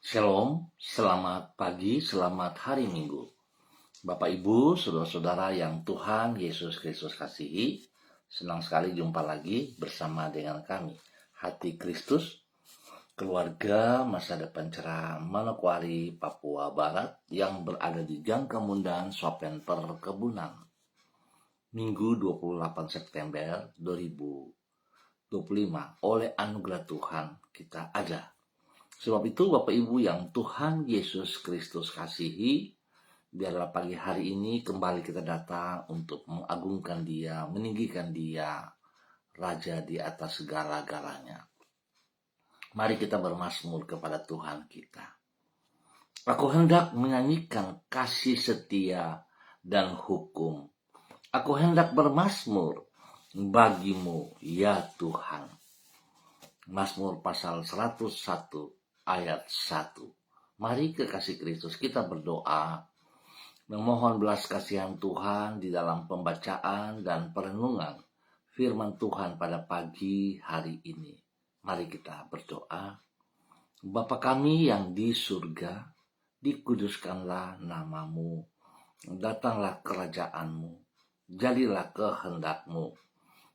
Shalom, selamat pagi, selamat hari Minggu. Bapak Ibu, saudara-saudara yang Tuhan Yesus Kristus kasihi, senang sekali jumpa lagi bersama dengan kami. Hati Kristus, keluarga masa depan cerah Manokwari, Papua Barat yang berada di Gang Kemundan, Swapen Perkebunan. Minggu 28 September 2025, oleh anugerah Tuhan kita ada. Sebab itu Bapak Ibu yang Tuhan Yesus Kristus kasihi, biarlah pagi hari ini kembali kita datang untuk mengagungkan Dia, meninggikan Dia, Raja di atas segala-galanya. Mari kita bermazmur kepada Tuhan kita. Aku hendak menyanyikan kasih setia dan hukum. Aku hendak bermazmur bagimu ya Tuhan. Mazmur pasal 101 ayat 1. Mari kekasih Kristus kita berdoa, memohon belas kasihan Tuhan di dalam pembacaan dan perenungan firman Tuhan pada pagi hari ini. Mari kita berdoa. Bapa kami yang di surga, dikuduskanlah namamu, datanglah kerajaanmu, jadilah kehendakmu,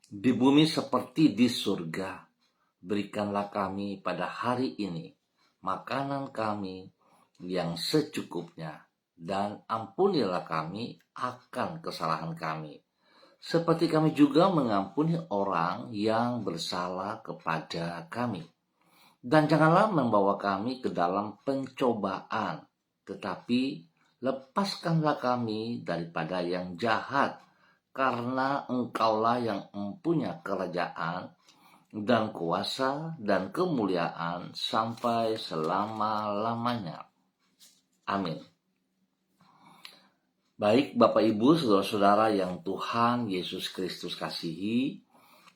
di bumi seperti di surga. Berikanlah kami pada hari ini makanan kami yang secukupnya, dan ampunilah kami akan kesalahan kami, seperti kami juga mengampuni orang yang bersalah kepada kami. Dan janganlah membawa kami ke dalam pencobaan, tetapi lepaskanlah kami daripada yang jahat, karena Engkaulah yang mempunyai kerajaan dan kuasa dan kemuliaan sampai selama-lamanya. Amin. Baik Bapak Ibu, saudara-saudara yang Tuhan Yesus Kristus kasihi,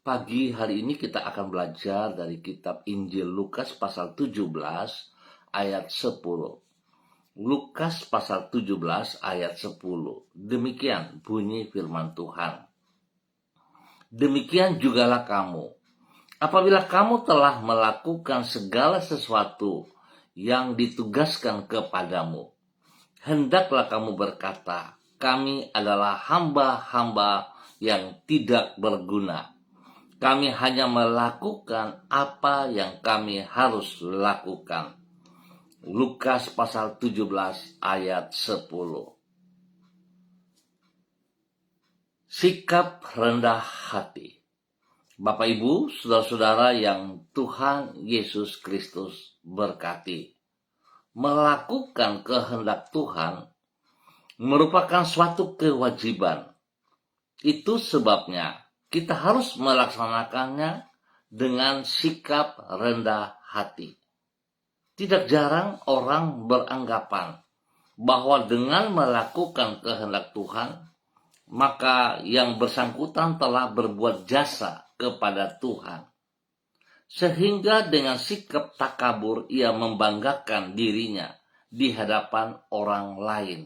pagi hari ini kita akan belajar dari kitab Injil Lukas pasal 17 ayat 10. Lukas pasal 17 ayat 10. Demikian bunyi firman Tuhan. Demikian jugalah kamu, apabila kamu telah melakukan segala sesuatu yang ditugaskan kepadamu, hendaklah kamu berkata, kami adalah hamba-hamba yang tidak berguna. Kami hanya melakukan apa yang kami harus lakukan. Lukas pasal 17 ayat 10. Sikap rendah hati. Bapak Ibu, saudara-saudara yang Tuhan Yesus Kristus berkati, melakukan kehendak Tuhan merupakan suatu kewajiban. Itu sebabnya kita harus melaksanakannya dengan sikap rendah hati. Tidak jarang orang beranggapan bahwa dengan melakukan kehendak Tuhan, maka yang bersangkutan telah berbuat jasa kepada Tuhan, sehingga dengan sikap takabur ia membanggakan dirinya di hadapan orang lain.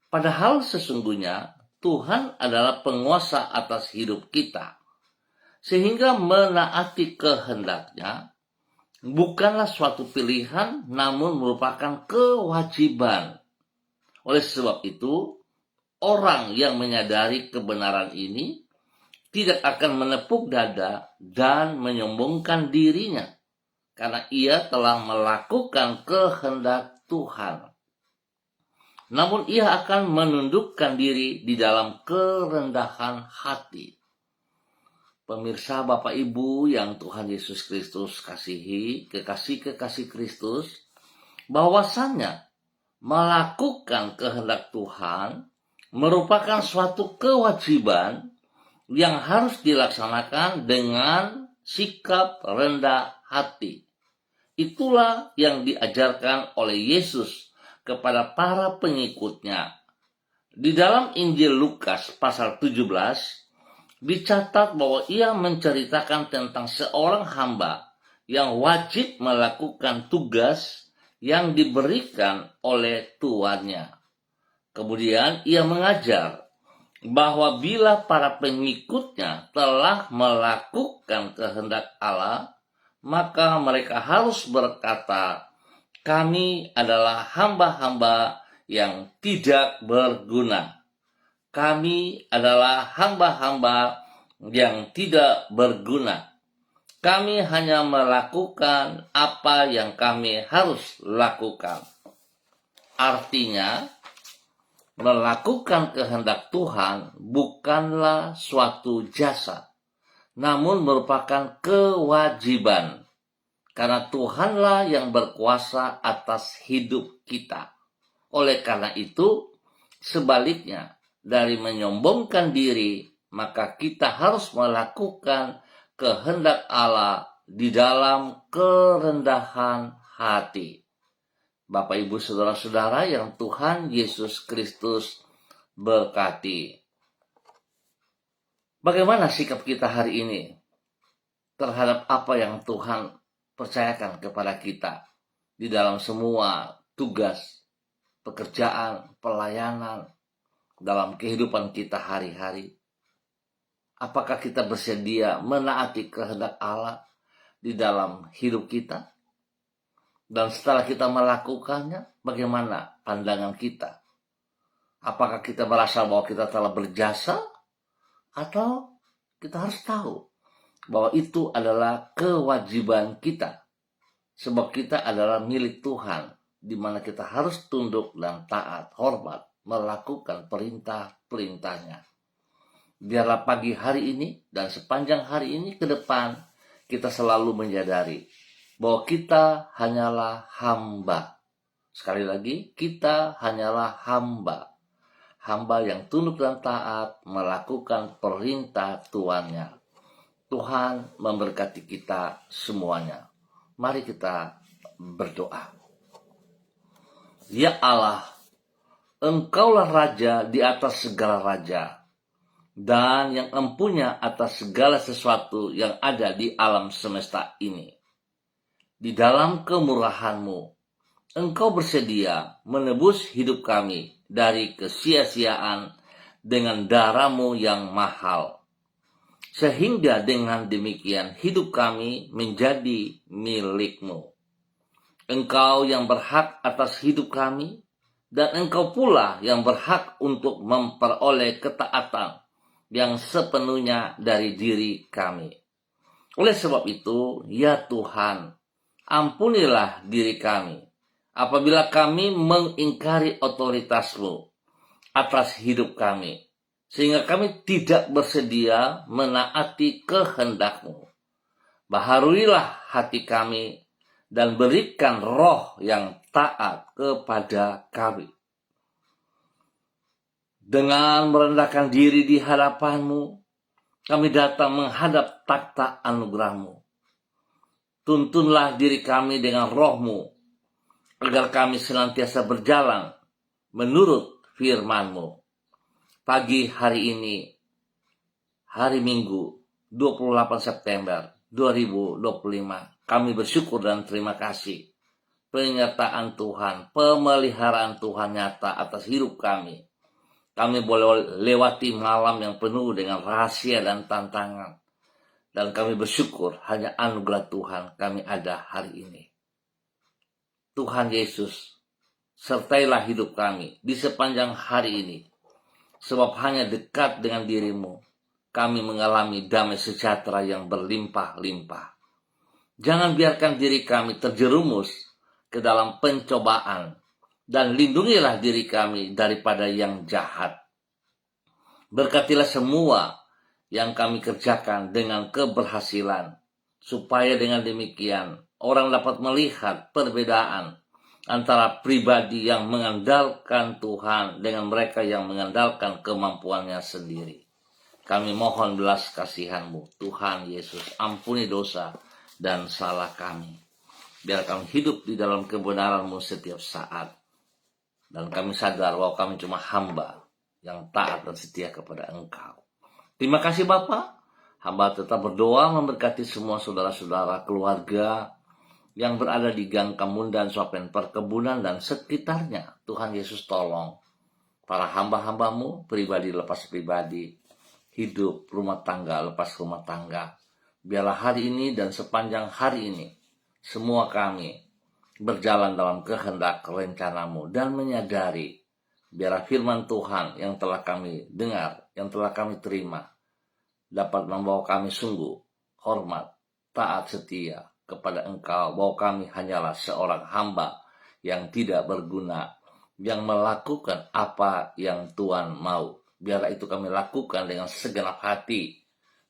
Padahal sesungguhnya Tuhan adalah penguasa atas hidup kita, sehingga menaati kehendaknya bukanlah suatu pilihan, namun merupakan kewajiban. Oleh sebab itu, orang yang menyadari kebenaran ini tidak akan menepuk dada dan menyombongkan dirinya, karena ia telah melakukan kehendak Tuhan. Namun ia akan menundukkan diri di dalam kerendahan hati. Pemirsa Bapak Ibu yang Tuhan Yesus Kristus kasihi, kekasih-kekasih Kristus, bahwasannya melakukan kehendak Tuhan merupakan suatu kewajiban yang harus dilaksanakan dengan sikap rendah hati. Itulah yang diajarkan oleh Yesus kepada para pengikutnya. Di dalam Injil Lukas pasal 17 dicatat bahwa ia menceritakan tentang seorang hamba yang wajib melakukan tugas yang diberikan oleh tuannya. Kemudian ia mengajar bahwa bila para pengikutnya telah melakukan kehendak Allah, maka mereka harus berkata, Kami adalah hamba-hamba yang tidak berguna. Kami adalah hamba-hamba yang tidak berguna. Kami hanya melakukan apa yang kami harus lakukan. Artinya, melakukan kehendak Tuhan bukanlah suatu jasa, namun merupakan kewajiban. Karena Tuhanlah yang berkuasa atas hidup kita. Oleh karena itu, sebaliknya, dari menyombongkan diri, maka kita harus melakukan kehendak Allah di dalam kerendahan hati. Bapak, Ibu, Saudara-saudara yang Tuhan Yesus Kristus berkati. Bagaimana sikap kita hari ini terhadap apa yang Tuhan percayakan kepada kita di dalam semua tugas, pekerjaan, pelayanan, dalam kehidupan kita hari-hari? Apakah kita bersedia menaati kehendak Allah di dalam hidup kita? Dan setelah kita melakukannya, bagaimana pandangan kita? Apakah kita merasa bahwa kita telah berjasa? Atau kita harus tahu bahwa itu adalah kewajiban kita. Sebab kita adalah milik Tuhan, di mana kita harus tunduk dan taat, hormat, melakukan perintah-perintahnya. Biarlah pagi hari ini dan sepanjang hari ini ke depan kita selalu menyadari bahwa kita hanyalah hamba. Sekali lagi, kita hanyalah hamba. Hamba yang tunduk dan taat melakukan perintah Tuannya. Tuhan memberkati kita semuanya. Mari kita berdoa. Ya Allah, Engkaulah Raja di atas segala raja, dan yang empunya atas segala sesuatu yang ada di alam semesta ini. Di dalam kemurahan-Mu, Engkau bersedia menebus hidup kami dari kesia-siaan dengan darah-Mu yang mahal. Sehingga dengan demikian hidup kami menjadi milik-Mu. Engkau yang berhak atas hidup kami, dan Engkau pula yang berhak untuk memperoleh ketaatan yang sepenuhnya dari diri kami. Oleh sebab itu, ya Tuhan, ampunilah diri kami apabila kami mengingkari otoritas-Mu atas hidup kami, sehingga kami tidak bersedia menaati kehendak-Mu. Baharuilah hati kami dan berikan roh yang taat kepada kami. Dengan merendahkan diri di hadapan-Mu, kami datang menghadap takhta anugerah-Mu. Tuntunlah diri kami dengan roh-Mu, agar kami senantiasa berjalan menurut firman-Mu. Pagi hari ini, hari Minggu, 28 September 2025, kami bersyukur dan terima kasih. Penyertaan Tuhan, pemeliharaan Tuhan nyata atas hidup kami. Kami boleh lewati malam yang penuh dengan rahasia dan tantangan. Dan kami bersyukur hanya anugerah Tuhan kami ada hari ini. Tuhan Yesus, sertailah hidup kami di sepanjang hari ini. Sebab hanya dekat dengan diri-Mu, kami mengalami damai sejahtera yang berlimpah-limpah. Jangan biarkan diri kami terjerumus ke dalam pencobaan. Dan lindungilah diri kami daripada yang jahat. Berkatilah semua yang kami kerjakan dengan keberhasilan, supaya dengan demikian orang dapat melihat perbedaan antara pribadi yang mengandalkan Tuhan dengan mereka yang mengandalkan kemampuannya sendiri. Kami mohon belas kasihan-Mu, Tuhan Yesus, ampuni dosa dan salah kami. Biar kami hidup di dalam kebenaran-Mu setiap saat. Dan kami sadar bahwa kami cuma hamba yang taat dan setia kepada Engkau. Terima kasih Bapa. Hamba tetap berdoa memberkati semua saudara-saudara keluarga yang berada di Gang Kemundan, Swapen Perkebunan, dan sekitarnya. Tuhan Yesus tolong para hamba-hamba-Mu, pribadi lepas pribadi, hidup rumah tangga lepas rumah tangga. Biarlah hari ini dan sepanjang hari ini, semua kami berjalan dalam kehendak rencanamu, dan menyadari biarlah firman Tuhan yang telah kami dengar, yang telah kami terima, dapat membawa kami sungguh hormat, taat, setia kepada Engkau, bahwa kami hanyalah seorang hamba yang tidak berguna, yang melakukan apa yang Tuhan mau. Biarlah itu kami lakukan dengan segenap hati.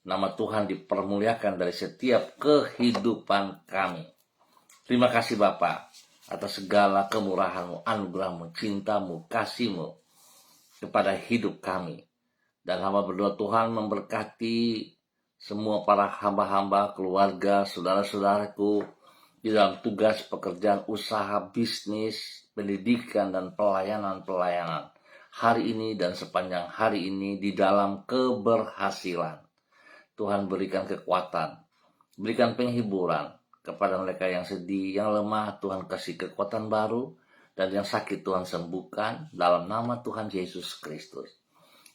Nama Tuhan dipermuliakan dari setiap kehidupan kami. Terima kasih Bapa atas segala kemurahan-Mu, anugerah-Mu, cinta-Mu, kasih-Mu kepada hidup kami. Dan hamba berdoa Tuhan memberkati semua para hamba-hamba, keluarga, saudara-saudaraku di dalam tugas, pekerjaan, usaha, bisnis, pendidikan, dan pelayanan-pelayanan hari ini dan sepanjang hari ini di dalam keberhasilan. Tuhan berikan kekuatan, berikan penghiburan kepada mereka yang sedih, yang lemah. Tuhan kasih kekuatan baru, dan yang sakit Tuhan sembuhkan dalam nama Tuhan Yesus Kristus.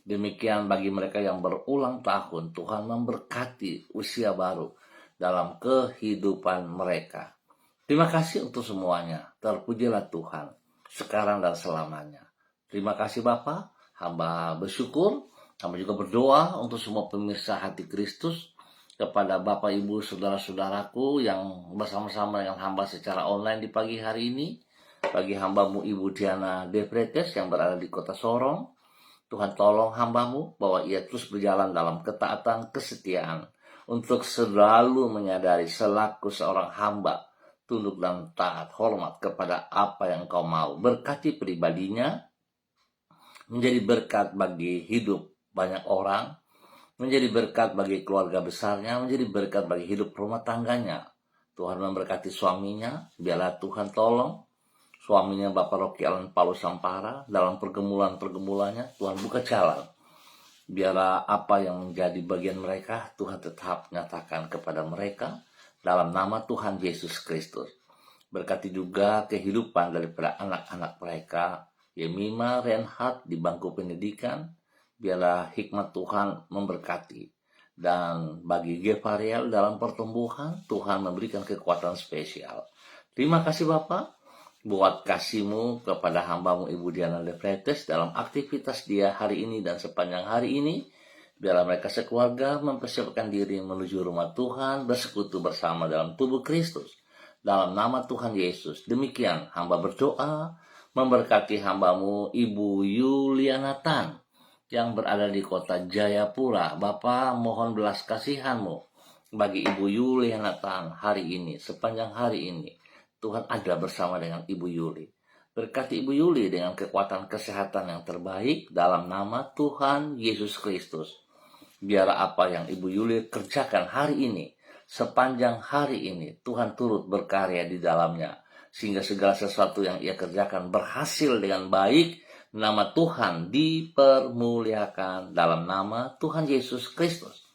Demikian bagi mereka yang berulang tahun, Tuhan memberkati usia baru dalam kehidupan mereka. Terima kasih untuk semuanya. Terpujilah Tuhan sekarang dan selamanya. Terima kasih Bapa. Hamba bersyukur. Hamba juga berdoa untuk semua pemirsa Hati Kristus, kepada Bapak, Ibu, saudara-saudaraku yang bersama-sama dengan hamba secara online di pagi hari ini. Bagi hambamu Ibu Diana Depretes yang berada di kota Sorong, Tuhan tolong hambamu bahwa ia terus berjalan dalam ketaatan, kesetiaan, untuk selalu menyadari selaku seorang hamba, tunduk dan taat, hormat kepada apa yang Kau mau. Berkati pribadinya, menjadi berkat bagi hidup banyak orang, menjadi berkat bagi keluarga besarnya, menjadi berkat bagi hidup rumah tangganya. Tuhan memberkati suaminya, biarlah Tuhan tolong suaminya Bapak Rocky Alan Paulus Sampara dalam pergumulan-pergumulannya. Tuhan buka jalan, biarlah apa yang menjadi bagian mereka Tuhan tetap nyatakan kepada mereka dalam nama Tuhan Yesus Kristus. Berkati juga kehidupan daripada anak-anak mereka, Yemima, Reinhard di bangku pendidikan. Biarlah hikmat Tuhan memberkati. Dan bagi Gevariel dalam pertumbuhan, Tuhan memberikan kekuatan spesial. Terima kasih Bapak buat kasih-Mu kepada hamba-Mu Ibu Diana Depretes dalam aktivitas dia hari ini dan sepanjang hari ini. Biarlah mereka sekeluarga mempersiapkan diri menuju rumah Tuhan, bersekutu bersama dalam tubuh Kristus. Dalam nama Tuhan Yesus. Demikian hamba berdoa, memberkati hamba-Mu Ibu Yuliana Tan yang berada di kota Jayapura. Bapa, mohon belas kasihan-Mu bagi Ibu Yuliana Tan hari ini, sepanjang hari ini. Tuhan ada bersama dengan Ibu Yuli. Berkati Ibu Yuli dengan kekuatan kesehatan yang terbaik dalam nama Tuhan Yesus Kristus. Biar apa yang Ibu Yuli kerjakan hari ini, sepanjang hari ini, Tuhan turut berkarya di dalamnya, sehingga segala sesuatu yang ia kerjakan berhasil dengan baik. Nama Tuhan dipermuliakan dalam nama Tuhan Yesus Kristus.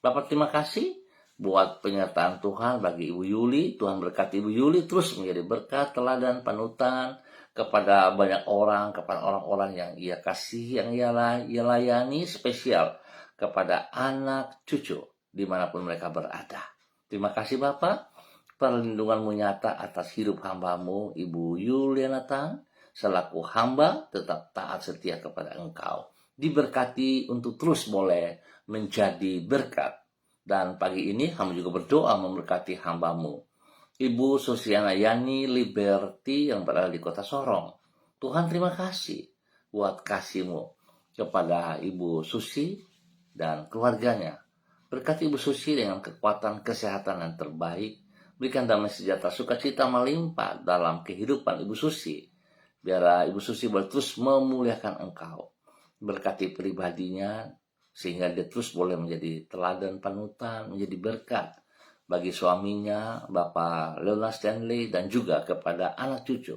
Bapak, terima kasih buat penyertaan Tuhan bagi Ibu Yuli. Tuhan berkati Ibu Yuli terus menjadi berkat, teladan, panutan kepada banyak orang, kepada orang-orang yang ia kasih, yang ia layani, spesial kepada anak cucu dimanapun mereka berada. Terima kasih Bapak, perlindungan-Mu nyata atas hidup hamba-Mu Ibu Yuliana Tan. Selaku hamba tetap taat setia kepada Engkau. Diberkati untuk terus boleh menjadi berkat. Dan pagi ini hamba juga berdoa memberkati hamba-Mu Ibu Susiana Yani Liberty yang berada di kota Sorong. Tuhan terima kasih buat kasih-Mu kepada Ibu Susi dan keluarganya. Berkati Ibu Susi dengan kekuatan kesehatan yang terbaik. Berikan damai sejahtera, sukacita melimpah dalam kehidupan Ibu Susi. Biarlah Ibu Susi boleh terus memuliakan Engkau. Berkati pribadinya, sehingga dia terus boleh menjadi teladan panutan, menjadi berkat bagi suaminya, Bapak Leonard Stanley, dan juga kepada anak cucu.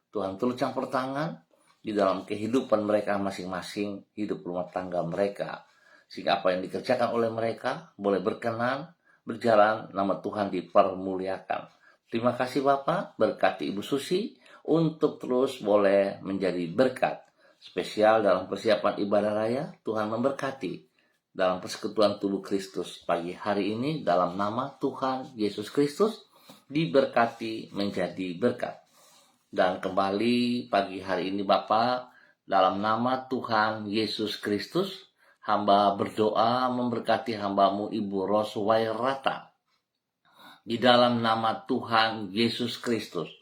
Tuhan turut campur tangan di dalam kehidupan mereka masing-masing, hidup rumah tangga mereka. Sehingga apa yang dikerjakan oleh mereka boleh berkenan, berjalan, nama Tuhan dipermuliakan. Terima kasih Bapak, berkati Ibu Susi, untuk terus boleh menjadi berkat spesial dalam persiapan ibadah raya. Tuhan memberkati dalam persekutuan tubuh Kristus pagi hari ini dalam nama Tuhan Yesus Kristus. diberkati menjadi berkat. Dan kembali pagi hari ini Bapa, dalam nama Tuhan Yesus Kristus, hamba berdoa memberkati hambamu Ibu Roswairata. Di dalam nama Tuhan Yesus Kristus,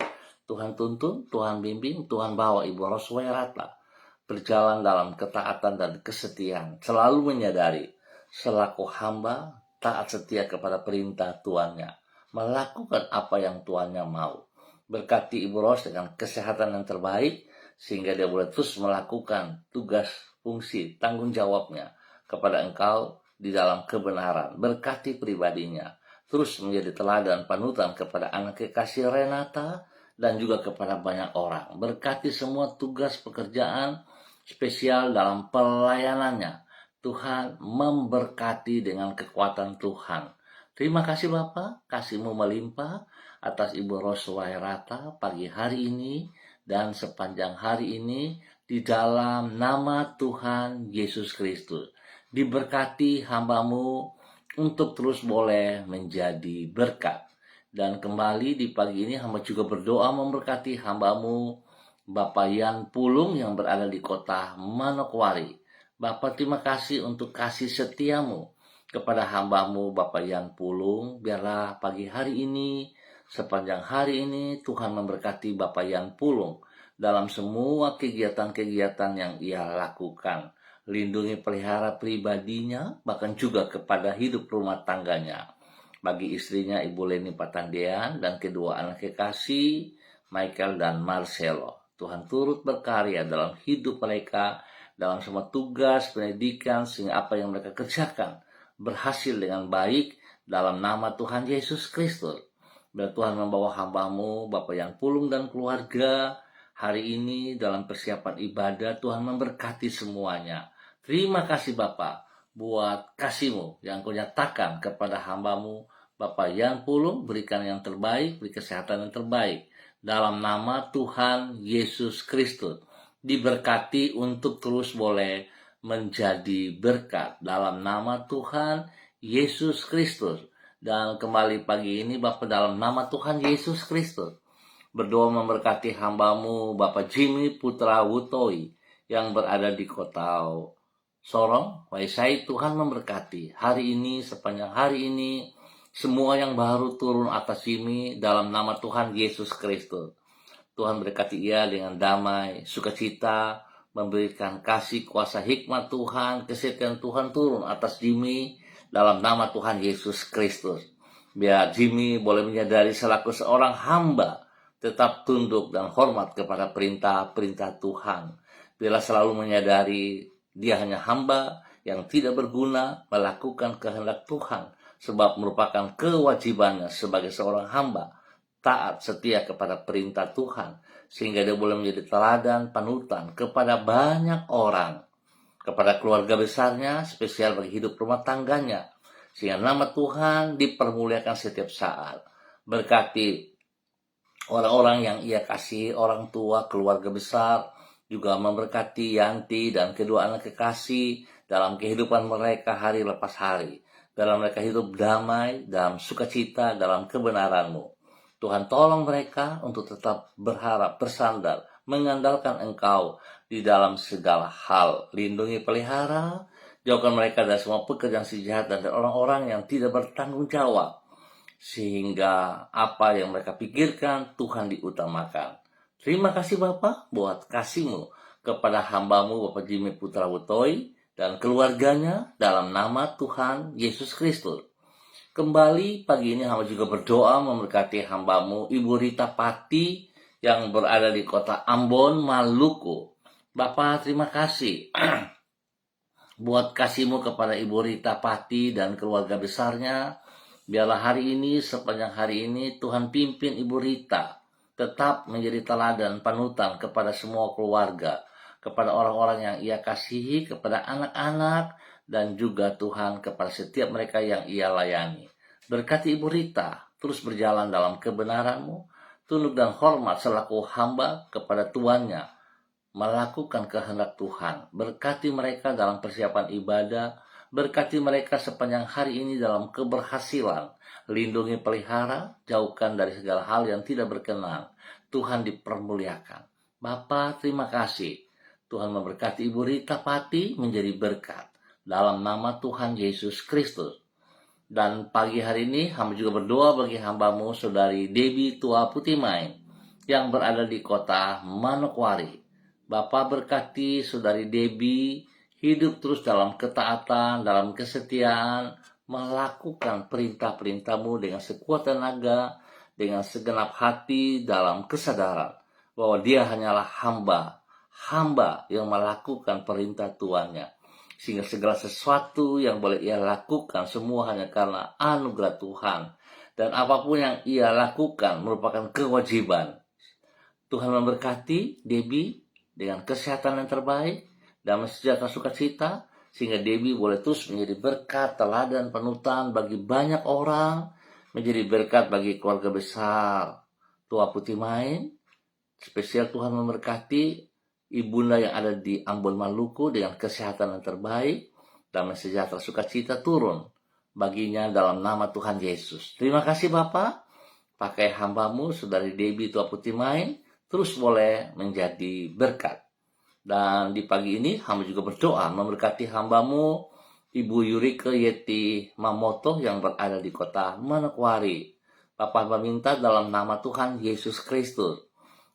Tuhan tuntun, Tuhan bimbing, Tuhan bawa Ibu Roswairata berjalan dalam ketaatan dan kesetiaan, selalu menyadari selaku hamba taat setia kepada perintah tuannya, melakukan apa yang tuannya mau. Berkati Ibu Ros dengan kesehatan yang terbaik, sehingga dia boleh terus melakukan tugas, fungsi, tanggung jawabnya kepada Engkau di dalam kebenaran. Berkati pribadinya, terus menjadi teladan panutan kepada anak kekasih Renata dan juga kepada banyak orang. Berkati semua tugas pekerjaan spesial dalam pelayanannya. Tuhan memberkati dengan kekuatan Tuhan. Terima kasih Bapa, kasih-Mu melimpah atas Ibu Roswairata pagi hari ini dan sepanjang hari ini di dalam nama Tuhan Yesus Kristus. Diberkati hamba-Mu untuk terus boleh menjadi berkat. Dan kembali di pagi ini hamba juga berdoa memberkati hamba-Mu Bapak Yan Pulung yang berada di kota Manokwari. Bapak terima kasih untuk kasih setiamu kepada hamba-Mu Bapak Yan Pulung. Biarlah pagi hari ini, sepanjang hari ini Tuhan memberkati Bapak Yan Pulung dalam semua kegiatan-kegiatan yang ia lakukan. Lindungi pelihara pribadinya, bahkan juga kepada hidup rumah tangganya. Bagi istrinya Ibu Leni Patandean dan kedua anak kekasih Michael dan Marcelo. Tuhan turut berkarya dalam hidup mereka, dalam semua tugas pendidikan, sehingga apa yang mereka kerjakan berhasil dengan baik dalam nama Tuhan Yesus Kristus. Biar Tuhan membawa hamba-Mu Bapak Yan Pulung dan keluarga hari ini dalam persiapan ibadah. Tuhan memberkati semuanya. Terima kasih Bapak buat kasih-Mu yang Kau nyatakan kepada hamba-Mu Bapak Yan Pulung. Berikan yang terbaik, beri kesehatan yang terbaik dalam nama Tuhan Yesus Kristus. Diberkati untuk terus boleh menjadi berkat dalam nama Tuhan Yesus Kristus. Dan kembali pagi ini Bapak dalam nama Tuhan Yesus Kristus berdoa memberkati hamba-Mu Bapak Jimmy Putra Wutoi yang berada di kota Sorong, Waisai. Tuhan memberkati hari ini, sepanjang hari ini, semua yang baru turun atas Jimmy dalam nama Tuhan Yesus Kristus. Tuhan berkati ia dengan damai, sukacita, memberikan kasih, kuasa, hikmat Tuhan, kesetiaan Tuhan turun atas Jimmy dalam nama Tuhan Yesus Kristus. Biar Jimmy boleh menyadari selaku seorang hamba tetap tunduk dan hormat kepada perintah-perintah Tuhan. Biarlah selalu menyadari dia hanya hamba yang tidak berguna melakukan kehendak Tuhan, sebab merupakan kewajibannya sebagai seorang hamba taat setia kepada perintah Tuhan, sehingga dia boleh menjadi teladan panutan kepada banyak orang, kepada keluarga besarnya, spesial bagi hidup rumah tangganya, sehingga nama Tuhan dipermuliakan setiap saat. Berkati orang-orang yang ia kasih, orang tua, keluarga besar, juga memberkati Yanti dan kedua anak kekasih dalam kehidupan mereka hari lepas hari. Dalam mereka hidup damai, dalam sukacita, dalam kebenaran-Mu. Tuhan tolong mereka untuk tetap berharap, bersandar, mengandalkan Engkau di dalam segala hal. Lindungi, pelihara, jauhkan mereka dari semua pekerjaan si jahat dan dari orang-orang yang tidak bertanggung jawab. Sehingga apa yang mereka pikirkan Tuhan diutamakan. Terima kasih Bapak buat kasih-Mu kepada hamba-Mu Bapak Jimmy Putra Wutoi dan keluarganya dalam nama Tuhan Yesus Kristus. Kembali pagi ini hamba juga berdoa memberkati hamba-Mu Ibu Rita Pati yang berada di kota Ambon, Maluku. Bapak terima kasih buat kasih-Mu kepada Ibu Rita Pati dan keluarga besarnya. Biarlah hari ini, sepanjang hari ini Tuhan pimpin Ibu Rita tetap menjadi teladan panutan kepada semua keluarga, kepada orang-orang yang ia kasihi, kepada anak-anak, dan juga Tuhan kepada setiap mereka yang ia layani. Berkati Ibu Rita, terus berjalan dalam kebenaran-Mu, tunduk dan hormat selaku hamba kepada tuannya, melakukan kehendak Tuhan. Berkati mereka dalam persiapan ibadah, Berkati mereka sepanjang hari ini dalam keberhasilan. Lindungi, pelihara, jauhkan dari segala hal yang tidak berkenan. Tuhan dipermuliakan. Bapa, terima kasih. Tuhan memberkati Ibu Rita Pati menjadi berkat. Dalam nama Tuhan Yesus Kristus. Dan pagi hari ini hamba juga berdoa bagi hambamu saudari Debbie Tua Putimai yang berada di kota Manokwari. Bapa berkati saudari Debbie hidup terus dalam ketaatan, dalam kesetiaan, melakukan perintah-perintahmu dengan sekuat tenaga, dengan segenap hati dalam kesadaran bahwa dia hanyalah hamba yang melakukan perintah tuannya. Sehingga segala sesuatu yang boleh ia lakukan semua hanya karena anugerah Tuhan. Dan apapun yang ia lakukan merupakan kewajiban. Tuhan memberkati Debbie dengan kesehatan yang terbaik, damai sejahtera sukacita, sehingga Debbie boleh terus menjadi berkat, teladan, panutan bagi banyak orang, menjadi berkat bagi keluarga besar Tua Putimai. Spesial Tuhan memberkati ibunda yang ada di Ambon Maluku dengan kesehatan yang terbaik, damai sejahtera sukacita turun baginya dalam nama Tuhan Yesus. Terima kasih Bapak, pakai hambamu saudari Debbie Tua Putimai terus boleh menjadi berkat. Dan di pagi ini hamba juga berdoa memberkati hambamu Ibu Yurike Yeti Mamoto yang berada di kota Manokwari. Bapak meminta dalam nama Tuhan Yesus Kristus,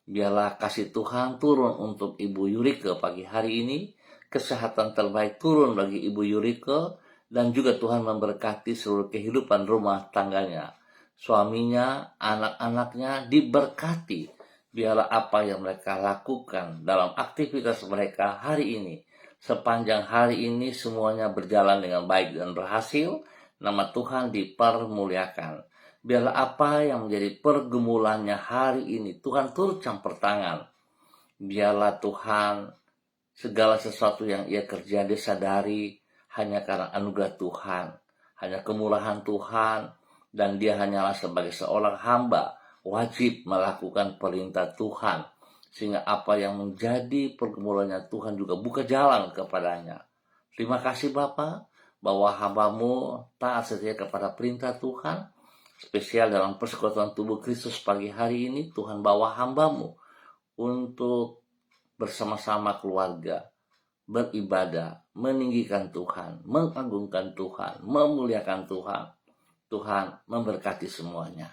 biarlah kasih Tuhan turun untuk Ibu Yurike pagi hari ini. Kesehatan terbaik turun bagi Ibu Yurike. Dan juga Tuhan memberkati seluruh kehidupan rumah tangganya. Suaminya, anak-anaknya diberkati. Biarlah apa yang mereka lakukan dalam aktivitas mereka hari ini. Sepanjang hari ini semuanya berjalan dengan baik dan berhasil. Nama Tuhan dipermuliakan. Biarlah apa yang menjadi pergumulannya hari ini, Tuhan turut campur tangan. Biarlah Tuhan segala sesuatu yang ia kerja disadari hanya karena anugerah Tuhan, hanya kemurahan Tuhan, dan dia hanyalah sebagai seorang hamba wajib melakukan perintah Tuhan. Sehingga apa yang menjadi pergumulannya Tuhan juga buka jalan kepadanya. Terima kasih Bapa, bahwa hambamu taat setia kepada perintah Tuhan. Spesial dalam persekutuan tubuh Kristus pagi hari ini, Tuhan bawa hambamu untuk bersama-sama keluarga beribadah, meninggikan Tuhan, mengagungkan Tuhan, memuliakan Tuhan. Tuhan memberkati semuanya.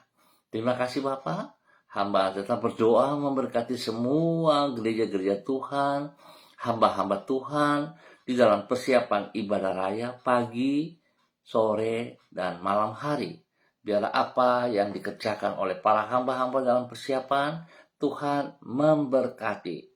Terima kasih Bapak. Hamba tetap berdoa memberkati semua gereja-gereja Tuhan, hamba-hamba Tuhan di dalam persiapan ibadah raya pagi, sore, dan malam hari. Biarlah apa yang dikerjakan oleh para hamba-hamba dalam persiapan, Tuhan memberkati.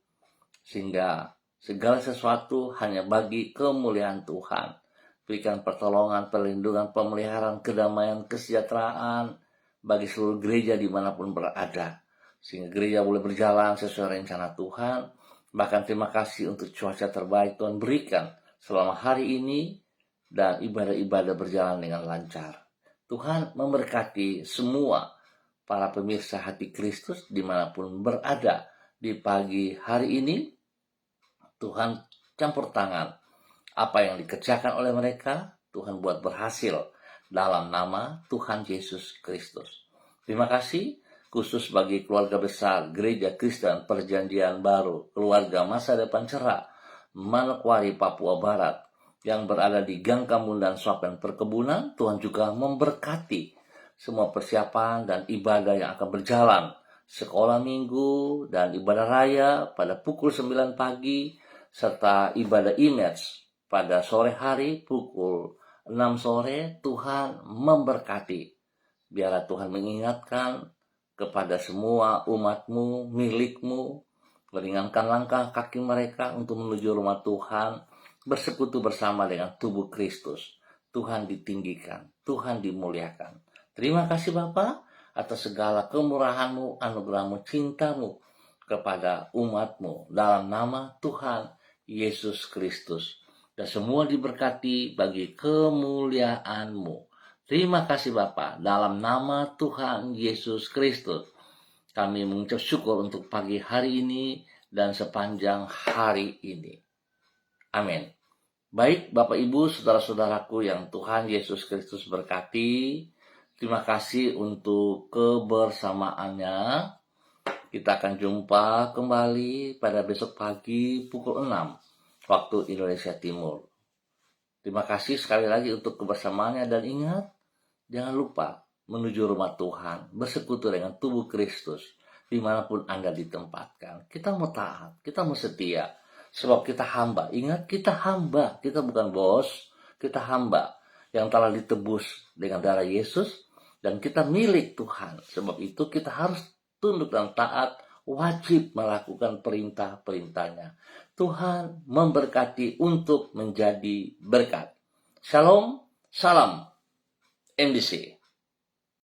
Sehingga segala sesuatu hanya bagi kemuliaan Tuhan. Berikan pertolongan, perlindungan, pemeliharaan, kedamaian, kesejahteraan bagi seluruh gereja dimanapun berada. Sehingga gereja boleh berjalan sesuai rencana Tuhan. Bahkan terima kasih untuk cuaca terbaik Tuhan berikan selama hari ini. Dan ibadah-ibadah berjalan dengan lancar. Tuhan memberkati semua para pemirsa hati Kristus dimanapun berada di pagi hari ini. Tuhan campur tangan. Apa yang dikerjakan oleh mereka, Tuhan buat berhasil dalam nama Tuhan Yesus Kristus. Terima kasih khusus bagi keluarga besar Gereja Kristen Perjanjian Baru, keluarga masa depan cerah, Manokwari, Papua Barat, yang berada di Gang Kamundan Swapen Perkebunan. Tuhan juga memberkati semua persiapan dan ibadah yang akan berjalan. Sekolah minggu dan ibadah raya pada pukul 9 pagi, serta ibadah image pada sore hari pukul 6 sore. Tuhan memberkati. Biarlah Tuhan mengingatkan kepada semua umatmu, milikmu, meringankan langkah kaki mereka untuk menuju rumah Tuhan, bersekutu bersama dengan tubuh Kristus. Tuhan ditinggikan, Tuhan dimuliakan. Terima kasih Bapa atas segala kemurahan-Mu, anugerah-Mu, cinta-Mu kepada umat-Mu dalam nama Tuhan Yesus Kristus. Dan semua diberkati bagi kemuliaan-Mu. Terima kasih Bapa dalam nama Tuhan Yesus Kristus. Kami mengucap syukur untuk pagi hari ini dan sepanjang hari ini. Amin. Baik Bapak Ibu, saudara-saudaraku yang Tuhan Yesus Kristus berkati, terima kasih untuk kebersamaannya. Kita akan jumpa kembali pada besok pagi pukul 6 waktu Indonesia Timur. Terima kasih sekali lagi untuk kebersamaannya, dan ingat, jangan lupa menuju rumah Tuhan, bersekutu dengan tubuh Kristus dimanapun Anda ditempatkan. Kita mau taat, kita mau setia, sebab kita hamba. Ingat, kita hamba, kita bukan bos, kita hamba yang telah ditebus dengan darah Yesus, dan kita milik Tuhan. Sebab itu kita harus tunduk dan taat, wajib melakukan perintah-perintahnya. Tuhan memberkati untuk menjadi berkat. Shalom, salam MDC.